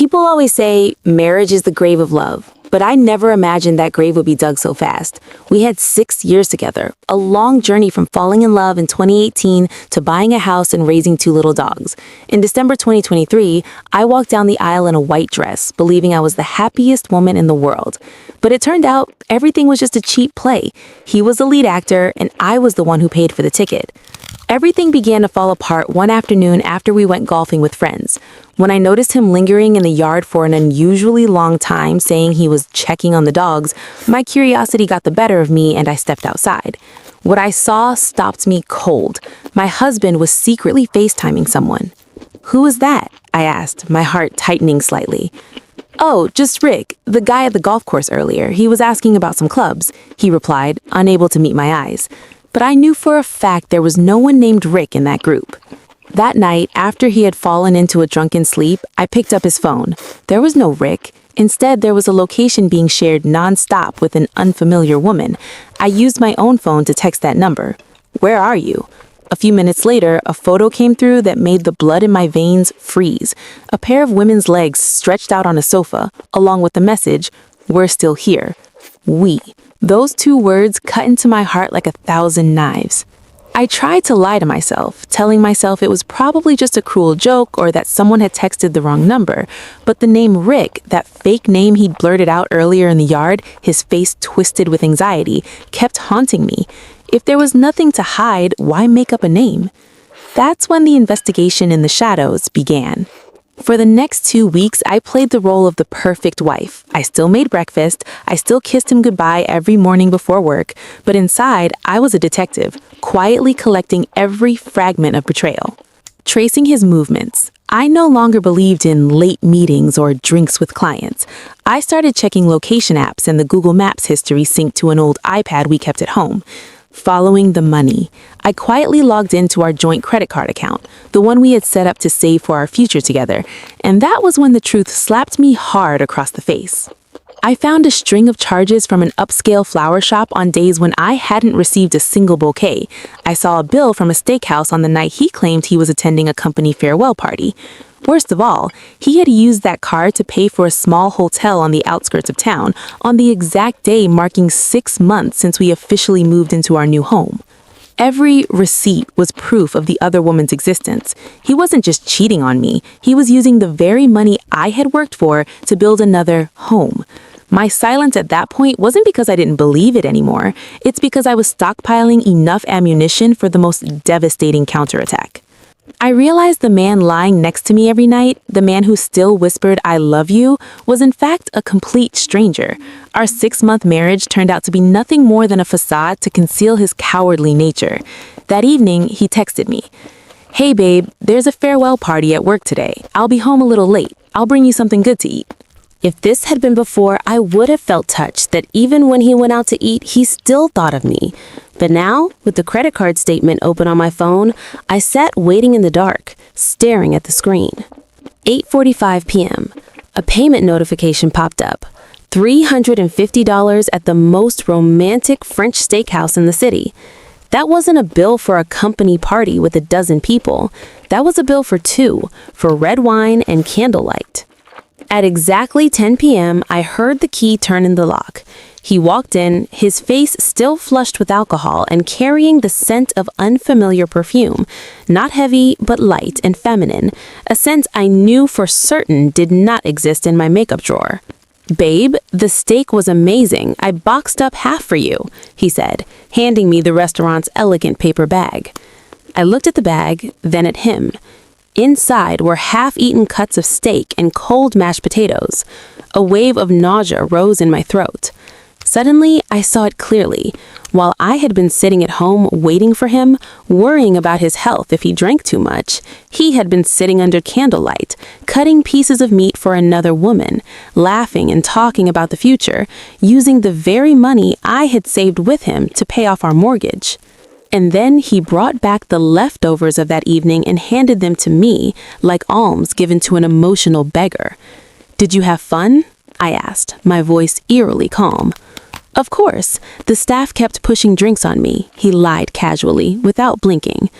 People always say marriage is the grave of love, but I never imagined that grave would be dug so fast. We had 6 years together, a long journey from falling in love in 2018 to buying a house and raising 2 little dogs. In December 2023, I walked down the aisle in a white dress, believing I was the happiest woman in the world. But it turned out everything was just a cheap play. He was the lead actor, and I was the one who paid for the ticket. Everything began to fall apart one afternoon after we went golfing with friends. When I noticed him lingering in the yard for an unusually long time, saying he was checking on the dogs, my curiosity got the better of me and I stepped outside. What I saw stopped me cold. My husband was secretly FaceTiming someone. "Who is that?" I asked, my heart tightening slightly. "Oh, just Rick, the guy at the golf course earlier. He was asking about some clubs," he replied, unable to meet my eyes. But I knew for a fact there was no one named Rick in that group. That night, after he had fallen into a drunken sleep, I picked up his phone. There was no Rick. Instead, there was a location being shared nonstop with an unfamiliar woman. I used my own phone to text that number. "Where are you?" A few minutes later, a photo came through that made the blood in my veins freeze. A pair of women's legs stretched out on a sofa, along with the message, "We're still here." We. Those 2 words cut into my heart like 1,000 knives. I tried to lie to myself, telling myself it was probably just a cruel joke or that someone had texted the wrong number. But the name Rick, that fake name he'd blurted out earlier in the yard, his face twisted with anxiety, kept haunting me. If there was nothing to hide, why make up a name? That's when the investigation in the shadows began. For the next 2 weeks, I played the role of the perfect wife. I still made breakfast, I still kissed him goodbye every morning before work, but inside, I was a detective, quietly collecting every fragment of betrayal. Tracing his movements, I no longer believed in late meetings or drinks with clients. I started checking location apps and the Google Maps history synced to an old iPad we kept at home. Following the money, I quietly logged into our joint credit card account, the one we had set up to save for our future together, and that was when the truth slapped me hard across the face. I found a string of charges from an upscale flower shop on days when I hadn't received a single bouquet. I saw a bill from a steakhouse on the night he claimed he was attending a company farewell party. Worst of all, he had used that card to pay for a small hotel on the outskirts of town on the exact day marking 6 months since we officially moved into our new home. Every receipt was proof of the other woman's existence. He wasn't just cheating on me, he was using the very money I had worked for to build another home. My silence at that point wasn't because I didn't believe it anymore. It's because I was stockpiling enough ammunition for the most devastating counterattack. I realized the man lying next to me every night, the man who still whispered, "I love you," was in fact a complete stranger. Our 6-month marriage turned out to be nothing more than a facade to conceal his cowardly nature. That evening, he texted me, "Hey babe, there's a farewell party at work today. I'll be home a little late. I'll bring you something good to eat." If this had been before, I would have felt touched that even when he went out to eat, he still thought of me. But now, with the credit card statement open on my phone, I sat waiting in the dark, staring at the screen. 8:45 p.m. A payment notification popped up. $350 at the most romantic French steakhouse in the city. That wasn't a bill for a company party with a dozen people. That was a bill for 2, for red wine and candlelight. At exactly 10 p.m., I heard the key turn in the lock. He walked in, his face still flushed with alcohol and carrying the scent of unfamiliar perfume. Not heavy, but light and feminine. A scent I knew for certain did not exist in my makeup drawer. "Babe, the steak was amazing. I boxed up half for you," he said, handing me the restaurant's elegant paper bag. I looked at the bag, then at him. Inside were half-eaten cuts of steak and cold mashed potatoes. A wave of nausea rose in my throat. Suddenly, I saw it clearly. While I had been sitting at home waiting for him, worrying about his health if he drank too much, he had been sitting under candlelight, cutting pieces of meat for another woman, laughing and talking about the future, using the very money I had saved with him to pay off our mortgage. And then he brought back the leftovers of that evening and handed them to me, like alms given to an emotional beggar. "Did you have fun?" I asked, my voice eerily calm. "Of course. The staff kept pushing drinks on me," he lied casually, without blinking.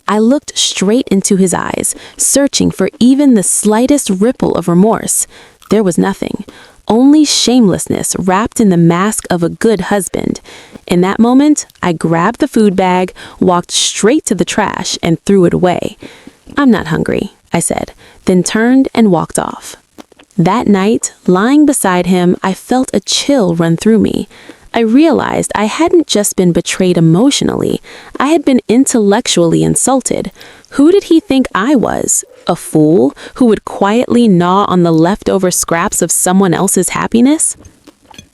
I looked straight into his eyes, searching for even the slightest ripple of remorse. There was nothing, only shamelessness wrapped in the mask of a good husband. In that moment, I grabbed the food bag, walked straight to the trash, and threw it away. "I'm not hungry," I said, then turned and walked off. That night, lying beside him, I felt a chill run through me. I realized I hadn't just been betrayed emotionally, I had been intellectually insulted. Who did he think I was? A fool who would quietly gnaw on the leftover scraps of someone else's happiness?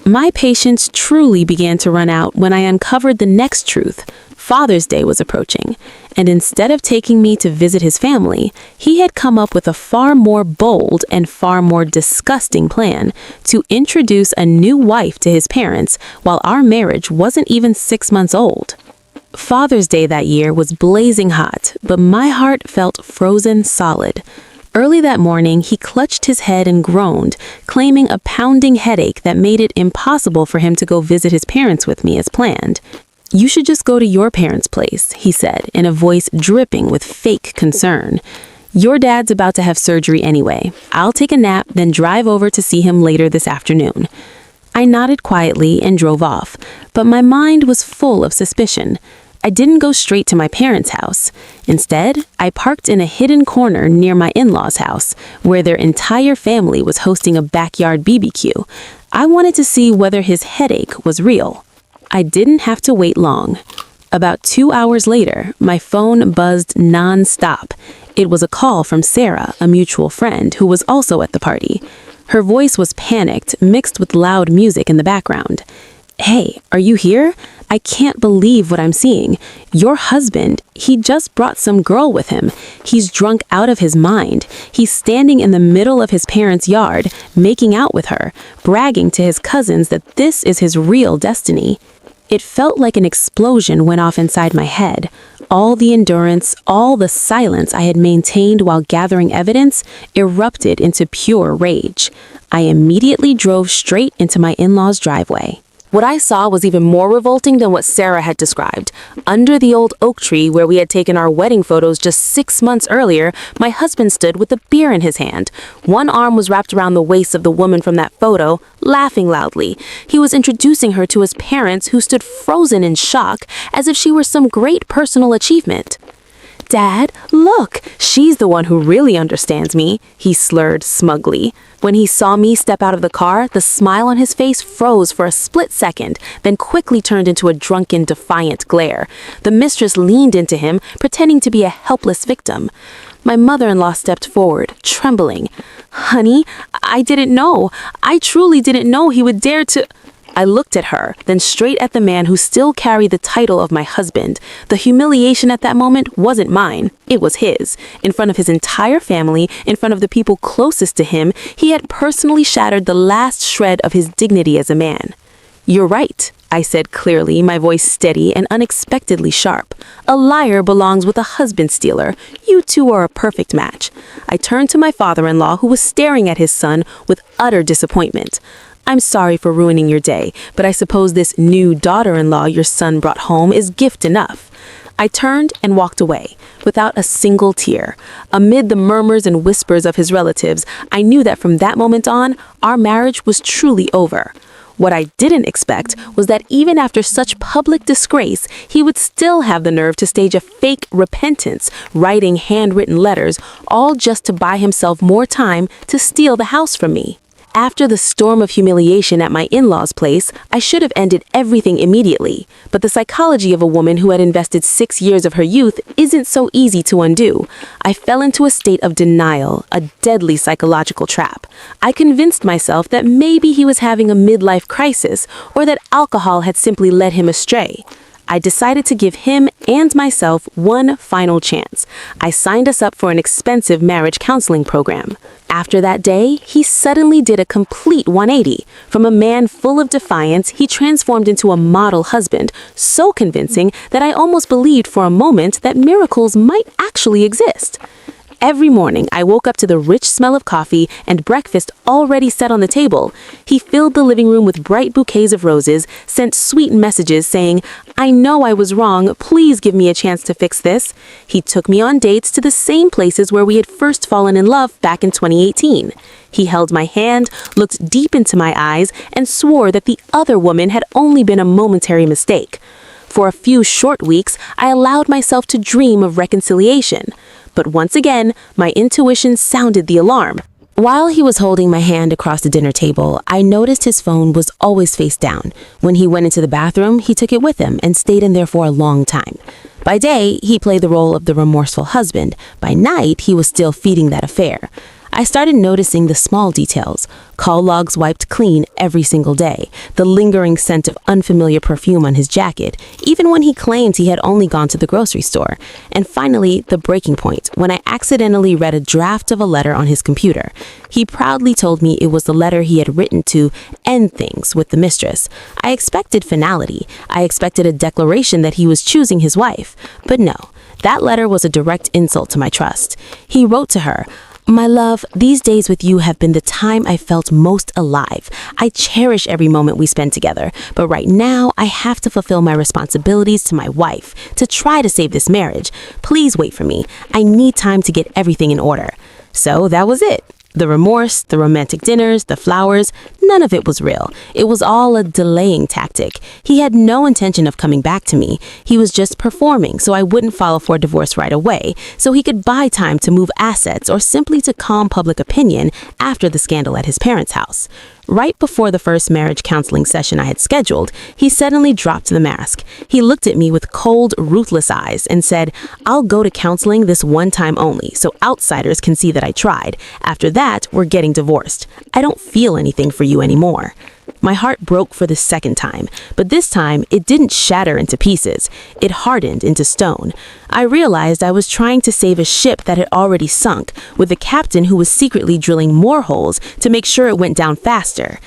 My patience truly began to run out when I uncovered the next truth. Father's Day was approaching, and instead of taking me to visit his family, he had come up with a far more bold and far more disgusting plan to introduce a new wife to his parents while our marriage wasn't even 6 months old. Father's Day that year was blazing hot, but my heart felt frozen solid. Early that morning, he clutched his head and groaned, claiming a pounding headache that made it impossible for him to go visit his parents with me as planned. "You should just go to your parents' place," he said, in a voice dripping with fake concern. "Your dad's about to have surgery anyway. I'll take a nap, then drive over to see him later this afternoon." I nodded quietly and drove off, but my mind was full of suspicion. I didn't go straight to my parents' house. Instead, I parked in a hidden corner near my in-laws' house, where their entire family was hosting a backyard BBQ. I wanted to see whether his headache was real. I didn't have to wait long. About 2 hours later, my phone buzzed non-stop. It was a call from Sarah, a mutual friend who was also at the party. Her voice was panicked, mixed with loud music in the background. "Hey, are you here? I can't believe what I'm seeing. Your husband, he just brought some girl with him. He's drunk out of his mind. He's standing in the middle of his parents' yard, making out with her, bragging to his cousins that this is his real destiny." It felt like an explosion went off inside my head. All the endurance, all the silence I had maintained while gathering evidence erupted into pure rage. I immediately drove straight into my in-laws' driveway. What I saw was even more revolting than what Sarah had described. Under the old oak tree where we had taken our wedding photos just 6 months earlier, my husband stood with a beer in his hand. One arm was wrapped around the waist of the woman from that photo, laughing loudly. He was introducing her to his parents, who stood frozen in shock, as if she were some great personal achievement. "Dad, look, she's the one who really understands me," he slurred smugly. When he saw me step out of the car, the smile on his face froze for a split second, then quickly turned into a drunken, defiant glare. The mistress leaned into him, pretending to be a helpless victim. My mother-in-law stepped forward, trembling. "Honey, I didn't know. I truly didn't know he would dare to..." I looked at her, then straight at the man who still carried the title of my husband. The humiliation at that moment wasn't mine, it was his. In front of his entire family, in front of the people closest to him, he had personally shattered the last shred of his dignity as a man. "You're right," I said clearly, my voice steady and unexpectedly sharp. "A liar belongs with a husband stealer. You two are a perfect match." I turned to my father-in-law, who was staring at his son with utter disappointment. "I'm sorry for ruining your day, but I suppose this new daughter-in-law your son brought home is gift enough." I turned and walked away, without a single tear. Amid the murmurs and whispers of his relatives, I knew that from that moment on, our marriage was truly over. What I didn't expect was that even after such public disgrace, he would still have the nerve to stage a fake repentance, writing handwritten letters, all just to buy himself more time to steal the house from me. After the storm of humiliation at my in-laws' place, I should have ended everything immediately. But the psychology of a woman who had invested 6 years of her youth isn't so easy to undo. I fell into a state of denial, a deadly psychological trap. I convinced myself that maybe he was having a midlife crisis, or that alcohol had simply led him astray. I decided to give him and myself one final chance. I signed us up for an expensive marriage counseling program. After that day, he suddenly did a complete 180. From a man full of defiance, he transformed into a model husband, so convincing that I almost believed for a moment that miracles might actually exist. Every morning, I woke up to the rich smell of coffee and breakfast already set on the table. He filled the living room with bright bouquets of roses, sent sweet messages saying, "I know I was wrong, please give me a chance to fix this." He took me on dates to the same places where we had first fallen in love back in 2018. He held my hand, looked deep into my eyes, and swore that the other woman had only been a momentary mistake. For a few short weeks, I allowed myself to dream of reconciliation. But once again, my intuition sounded the alarm. While he was holding my hand across the dinner table, I noticed his phone was always face down. When he went into the bathroom, he took it with him and stayed in there for a long time. By day, he played the role of the remorseful husband. By night, he was still feeding that affair. I started noticing the small details. Call logs wiped clean every single day, the lingering scent of unfamiliar perfume on his jacket, even when he claimed he had only gone to the grocery store. And finally, the breaking point, when I accidentally read a draft of a letter on his computer. He proudly told me it was the letter he had written to end things with the mistress. I expected finality. I expected a declaration that he was choosing his wife. But no, that letter was a direct insult to my trust. He wrote to her, "My love, these days with you have been the time I felt most alive. I cherish every moment we spend together, but right now I have to fulfill my responsibilities to my wife, to try to save this marriage. Please wait for me. I need time to get everything in order." So that was it. The remorse, the romantic dinners, the flowers, none of it was real. It was all a delaying tactic. He had no intention of coming back to me. He was just performing so I wouldn't file for divorce right away, so he could buy time to move assets or simply to calm public opinion after the scandal at his parents' house. Right before the first marriage counseling session I had scheduled, he suddenly dropped the mask. He looked at me with cold, ruthless eyes and said, "I'll go to counseling this one time only, so outsiders can see that I tried. After that, we're getting divorced. I don't feel anything for you anymore." My heart broke for the second time, but this time it didn't shatter into pieces. It hardened into stone. I realized I was trying to save a ship that had already sunk, with a captain who was secretly drilling more holes to make sure it went down faster.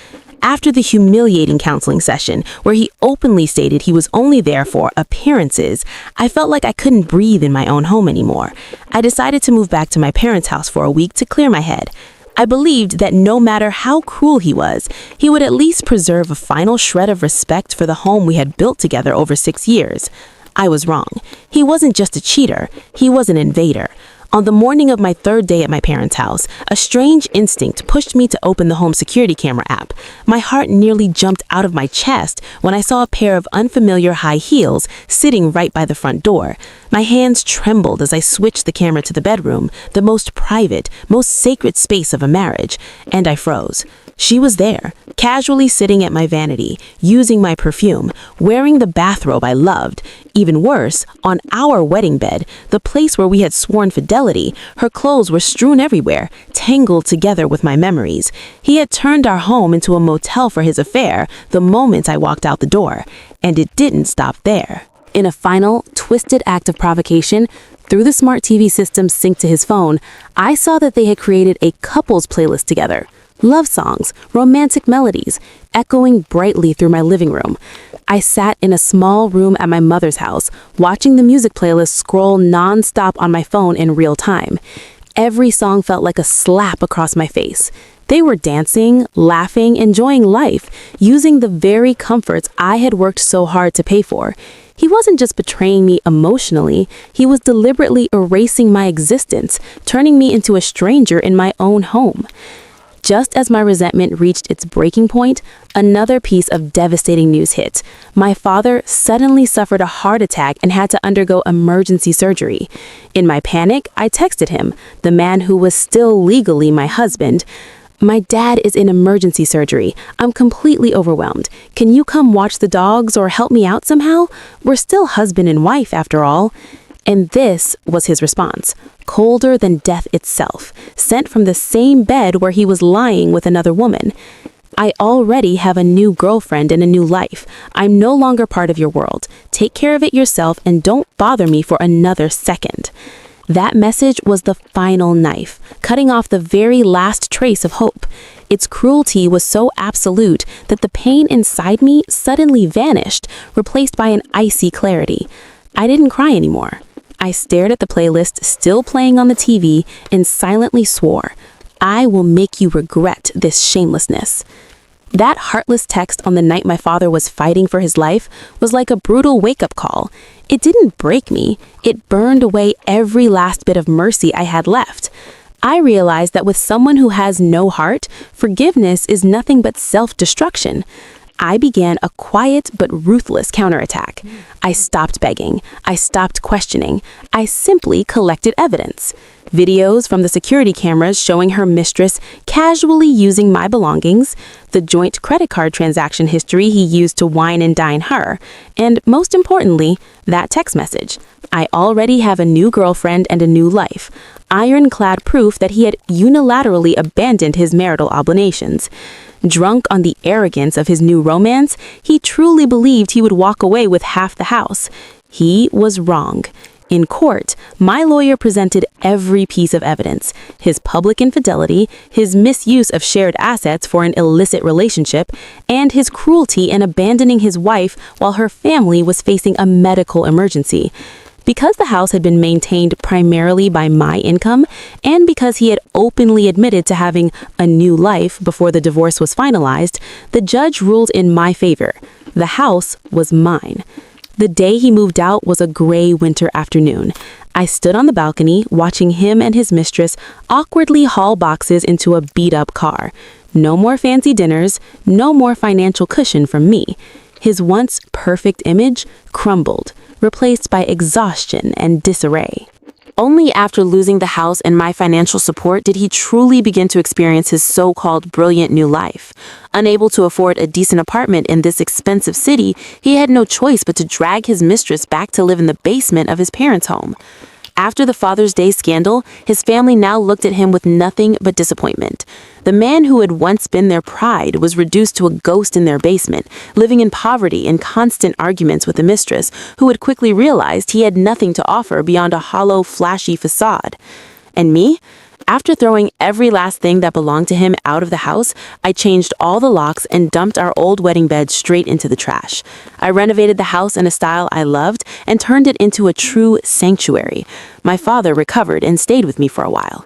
After the humiliating counseling session, where he openly stated he was only there for appearances, I felt like I couldn't breathe in my own home anymore. I decided to move back to my parents' house for a week to clear my head. I believed that no matter how cruel he was, he would at least preserve a final shred of respect for the home we had built together over 6 years. I was wrong. He wasn't just a cheater, he was an invader. On the morning of my third day at my parents' house, a strange instinct pushed me to open the home security camera app. My heart nearly jumped out of my chest when I saw a pair of unfamiliar high heels sitting right by the front door. My hands trembled as I switched the camera to the bedroom, the most private, most sacred space of a marriage, and I froze. She was there, casually sitting at my vanity, using my perfume, wearing the bathrobe I loved. Even worse, on our wedding bed, the place where we had sworn fidelity, her clothes were strewn everywhere, tangled together with my memories. He had turned our home into a motel for his affair the moment I walked out the door, and it didn't stop there. In a final, twisted act of provocation, through the smart TV system synced to his phone, I saw that they had created a couples playlist together. Love songs, romantic melodies, echoing brightly through my living room. I sat in a small room at my mother's house, watching the music playlist scroll non-stop on my phone in real time. Every song felt like a slap across my face. They were dancing, laughing, enjoying life, using the very comforts I had worked so hard to pay for. He wasn't just betraying me emotionally, he was deliberately erasing my existence, turning me into a stranger in my own home. Just as my resentment reached its breaking point, another piece of devastating news hit. My father suddenly suffered a heart attack and had to undergo emergency surgery. In my panic, I texted him, the man who was still legally my husband. "My dad is in emergency surgery. I'm completely overwhelmed. Can you come watch the dogs or help me out somehow? We're still husband and wife after all." And this was his response, colder than death itself, sent from the same bed where he was lying with another woman. "I already have a new girlfriend and a new life. I'm no longer part of your world. Take care of it yourself and don't bother me for another second." That message was the final knife, cutting off the very last trace of hope. Its cruelty was so absolute that the pain inside me suddenly vanished, replaced by an icy clarity. I didn't cry anymore. I stared at the playlist still playing on the TV and silently swore, "I will make you regret this shamelessness." That heartless text on the night my father was fighting for his life was like a brutal wake-up call. It didn't break me. It burned away every last bit of mercy I had left. I realized that with someone who has no heart, forgiveness is nothing but self-destruction. I began a quiet but ruthless counterattack. I stopped begging. I stopped questioning. I simply collected evidence. Videos from the security cameras showing her mistress casually using my belongings, the joint credit card transaction history he used to wine and dine her, and most importantly, that text message. "I already have a new girlfriend and a new life." Ironclad proof that he had unilaterally abandoned his marital obligations. Drunk on the arrogance of his new romance, he truly believed he would walk away with half the house. He was wrong. In court, my lawyer presented every piece of evidence: his public infidelity, his misuse of shared assets for an illicit relationship, and his cruelty in abandoning his wife while her family was facing a medical emergency. Because the house had been maintained primarily by my income, and because he had openly admitted to having a new life before the divorce was finalized, the judge ruled in my favor. The house was mine. The day he moved out was a gray winter afternoon. I stood on the balcony watching him and his mistress awkwardly haul boxes into a beat-up car. No more fancy dinners, no more financial cushion from me. His once perfect image crumbled, replaced by exhaustion and disarray. Only after losing the house and my financial support did he truly begin to experience his so-called brilliant new life. Unable to afford a decent apartment in this expensive city, he had no choice but to drag his mistress back to live in the basement of his parents' home. After the Father's Day scandal, his family now looked at him with nothing but disappointment. The man who had once been their pride was reduced to a ghost in their basement, living in poverty and constant arguments with the mistress, who had quickly realized he had nothing to offer beyond a hollow, flashy facade. And me? After throwing every last thing that belonged to him out of the house, I changed all the locks and dumped our old wedding bed straight into the trash. I renovated the house in a style I loved and turned it into a true sanctuary. My father recovered and stayed with me for a while.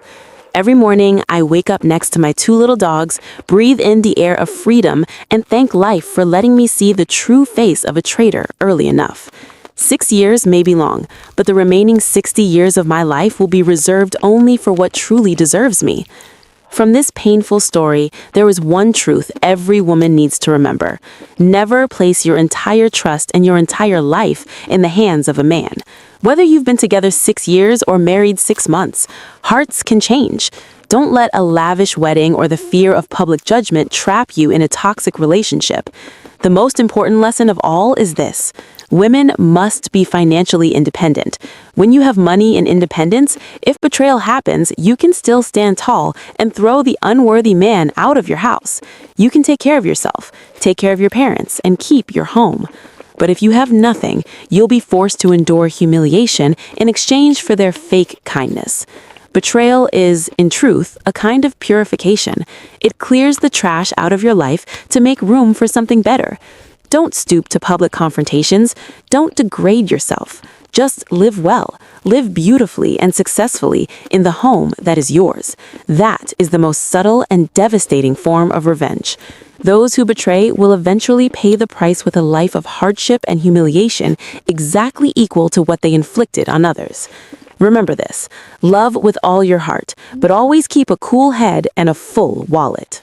Every morning, I wake up next to my two little dogs, breathe in the air of freedom, and thank life for letting me see the true face of a traitor early enough. 6 years may be long, but the remaining 60 years of my life will be reserved only for what truly deserves me. From this painful story, there is one truth every woman needs to remember. Never place your entire trust and your entire life in the hands of a man. Whether you've been together 6 years or married 6 months, hearts can change. Don't let a lavish wedding or the fear of public judgment trap you in a toxic relationship. The most important lesson of all is this: women must be financially independent. When you have money and independence, if betrayal happens, you can still stand tall and throw the unworthy man out of your house. You can take care of yourself, take care of your parents, and keep your home. But if you have nothing, you'll be forced to endure humiliation in exchange for their fake kindness. Betrayal is, in truth, a kind of purification. It clears the trash out of your life to make room for something better. Don't stoop to public confrontations. Don't degrade yourself. Just live well, live beautifully and successfully in the home that is yours. That is the most subtle and devastating form of revenge. Those who betray will eventually pay the price with a life of hardship and humiliation exactly equal to what they inflicted on others. Remember this: love with all your heart, but always keep a cool head and a full wallet.